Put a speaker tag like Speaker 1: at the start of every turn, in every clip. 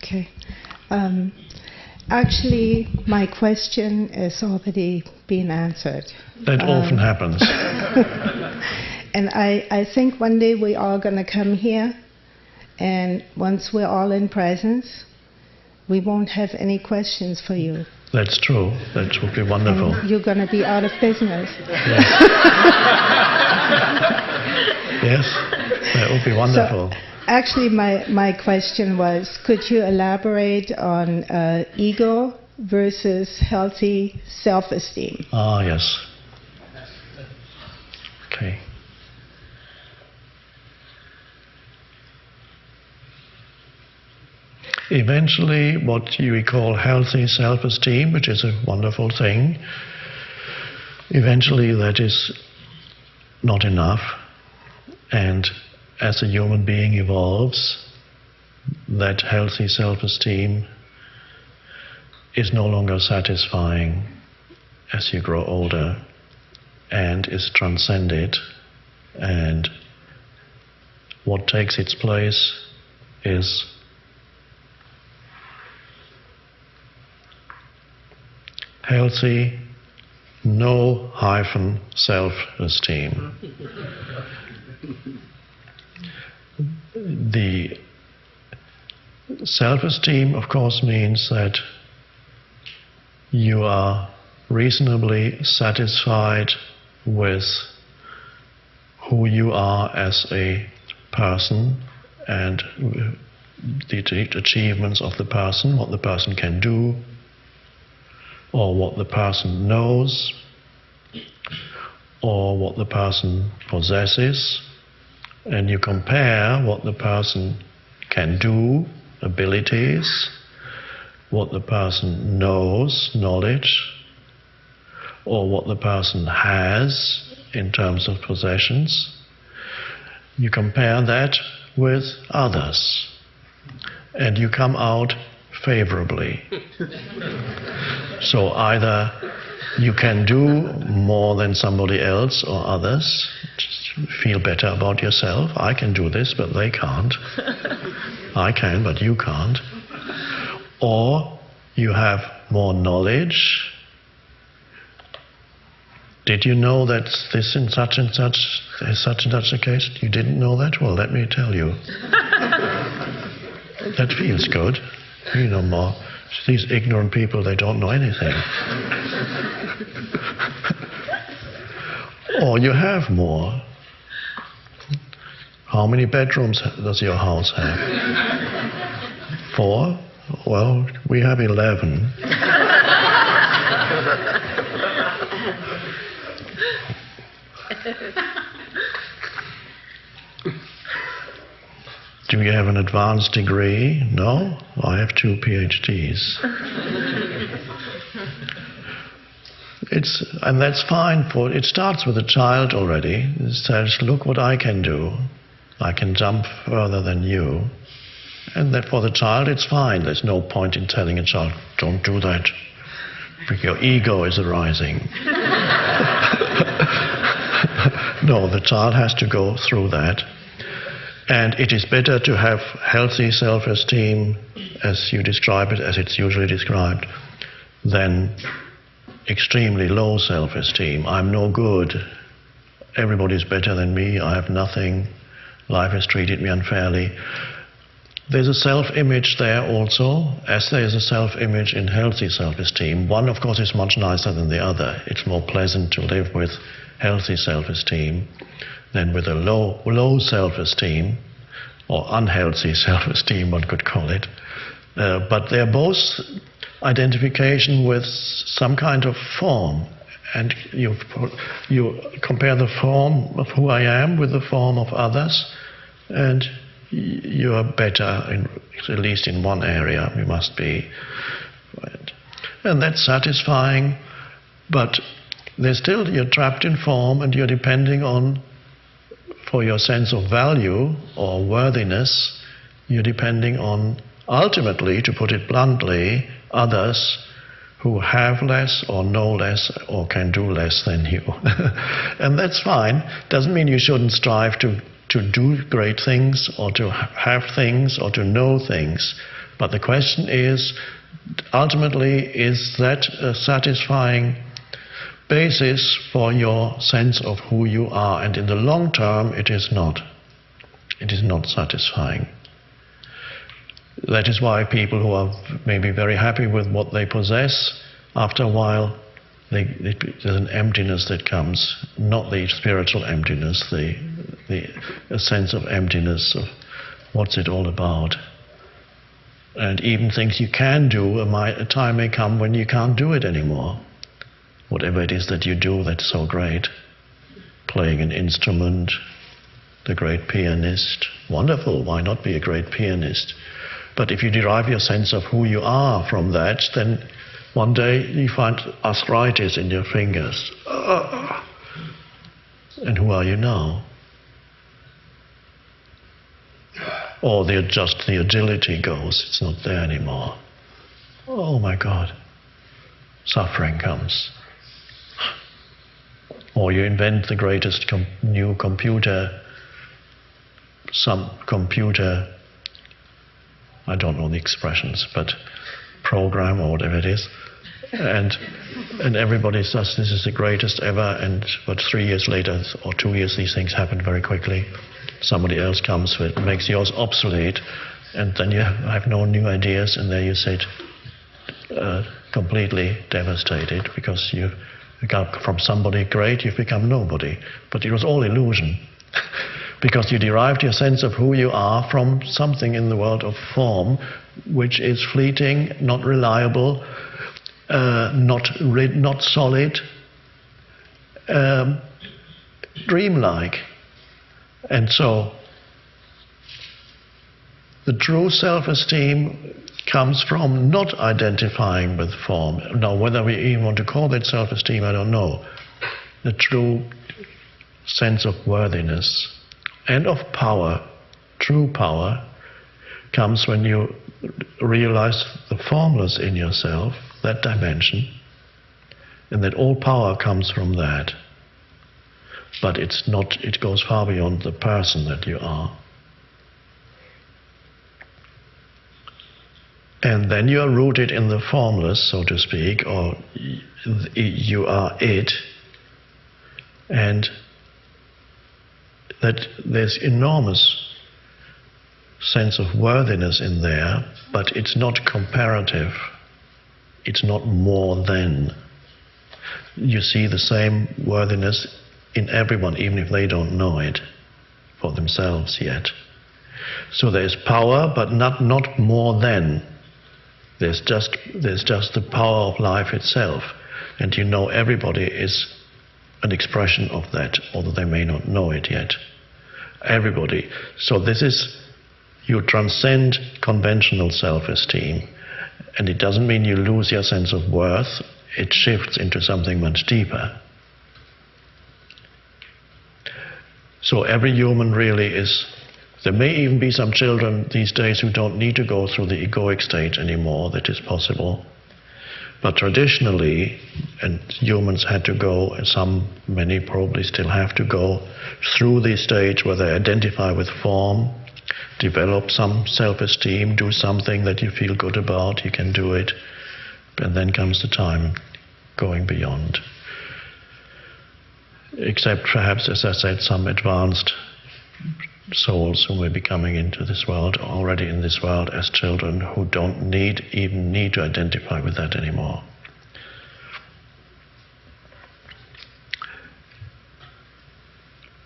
Speaker 1: Okay. Actually, my question has already been answered.
Speaker 2: That often happens.
Speaker 1: And I think one day we're all going to come here, and once we're all in presence, we won't have any questions for you.
Speaker 2: That's true. That would be wonderful.
Speaker 1: And you're going to be out of business.
Speaker 2: Yes. Yes, that would be wonderful.
Speaker 1: So, actually, my question was, could you elaborate on ego versus healthy self-esteem?
Speaker 2: Ah, yes. Okay. Eventually, what you call healthy self-esteem, which is a wonderful thing, eventually that is not enough. And as a human being evolves, that healthy self-esteem is no longer satisfying as you grow older and is transcended. And what takes its place is healthy, no-hyphen self-esteem. The self-esteem, of course, means that you are reasonably satisfied with who you are as a person and the achievements of the person, what the person can do, or what the person knows, or what the person possesses, and you compare what the person can do, abilities, what the person knows, knowledge, or what the person has in terms of possessions. You compare that with others, and you come out favorably. So either you can do more than somebody else or others, feel better about yourself. I can do this, but they can't. I can, but you can't. Or you have more knowledge. Did you know that this in such and such is such and such a case? You didn't know that? Well, let me tell you. That feels good. You know more. These ignorant people, they don't know anything. Or you have more. How many bedrooms does your house have? 4? Well, we have 11. Do you have an advanced degree? No? I have 2 PhDs. And that's fine. It starts with a child already. It says, look what I can do. I can jump further than you. And that for the child it's fine. There's no point in telling a child, don't do that, because your ego is arising. No, the child has to go through that. And it is better to have healthy self-esteem, as you describe it, as it's usually described, than extremely low self-esteem. I'm no good. Everybody's better than me. I have nothing. Life has treated me unfairly. There's a self-image there also, as there is a self-image in healthy self-esteem. One, of course, is much nicer than the other. It's more pleasant to live with healthy self-esteem than with a low self-esteem, or unhealthy self-esteem, one could call it. But they're both identification with some kind of form. And you compare the form of who I am with the form of others, and you are better, at least in one area, you must be. And that's satisfying, but you're trapped in form, and you're depending on, for your sense of value or worthiness, you're depending on, ultimately, to put it bluntly, others who have less or know less or can do less than you. And that's fine. Doesn't mean you shouldn't strive to do great things or to have things or to know things, But the question is, ultimately, is that a satisfying basis for your sense of who you are? And in the long term, it is not. It is not satisfying. That is why people who are maybe very happy with what they possess, after a while, there's an emptiness that comes, not the spiritual emptiness, a sense of emptiness of what's it all about. And even things you can do, a time may come when you can't do it anymore. Whatever it is that you do that's so great. Playing an instrument, the great pianist, wonderful, why not be a great pianist? But if you derive your sense of who you are from that, then one day you find arthritis in your fingers. And who are you now? Or just the agility goes, it's not there anymore. Oh my God, suffering comes. Or you invent the greatest new computer, some computer, I don't know the expressions, but program or whatever it is, and everybody says this is the greatest ever, but 3 years later or 2 years these things happen very quickly. Somebody else comes with it, makes yours obsolete, and then you have no new ideas, and there you sit completely devastated because you got from somebody great, you've become nobody. But it was all illusion. Because you derived your sense of who you are from something in the world of form, which is fleeting, not reliable, not solid, dreamlike. And so, the true self-esteem comes from not identifying with form. Now, whether we even want to call that self-esteem, I don't know. The true sense of worthiness and of power, true power, comes when you realize the formless in yourself, that dimension, and that all power comes from that. But it's not, it goes far beyond the person that you are. And then you are rooted in the formless, so to speak, or you are it, and that there's enormous sense of worthiness in there, but it's not comparative. It's not more than. You see the same worthiness in everyone, even if they don't know it for themselves yet. So there's power, but not more than. There's just the power of life itself. And you know everybody is an expression of that, although they may not know it yet. Everybody. So this is, you transcend conventional self-esteem. And it doesn't mean you lose your sense of worth. It shifts into something much deeper. So every human really is, there may even be some children these days who don't need to go through the egoic stage anymore, that is possible. But traditionally, and humans had to go, and many probably still have to go, through the stage where they identify with form, develop some self-esteem, do something that you feel good about, you can do it, and then comes the time going beyond. Except perhaps, as I said, some advanced souls who may be coming into this world, already in this world as children, who don't even need to identify with that anymore.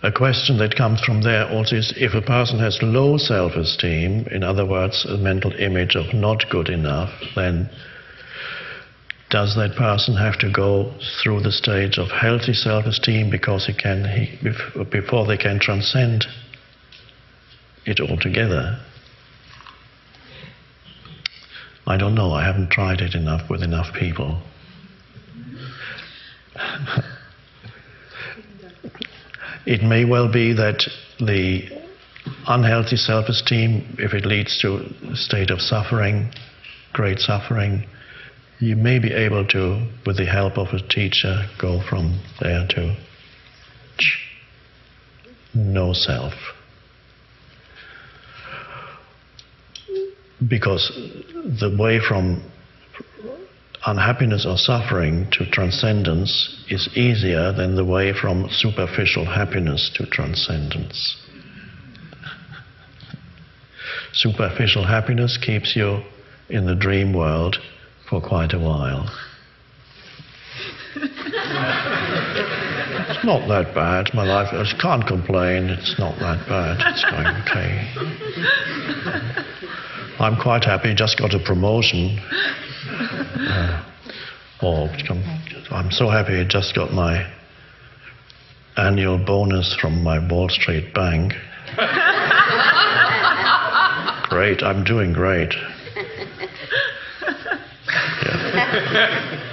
Speaker 2: A question that comes from there also is, if a person has low self-esteem, in other words, a mental image of not good enough, then does that person have to go through the stage of healthy self-esteem before they can transcend it altogether? I don't know. I haven't tried it enough with enough people. It may well be that the unhealthy self-esteem, if it leads to a state of suffering, great suffering, you may be able to, with the help of a teacher, go from there to no self. because the way from unhappiness or suffering to transcendence is easier than the way from superficial happiness to transcendence. Superficial happiness keeps you in the dream world for quite a while. It's not that bad. My life, I can't complain. It's not that bad. It's going okay. I'm quite happy. Just got a promotion. I'm so happy. I just got my annual bonus from my Wall Street bank. Great. I'm doing great. Yeah.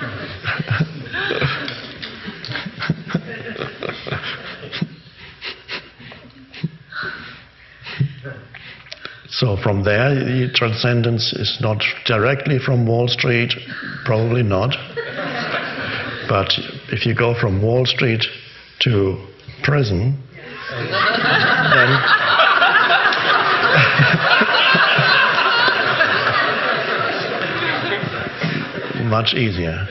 Speaker 2: So from there, the transcendence is not directly from Wall Street, probably not. But if you go from Wall Street to prison, then much easier.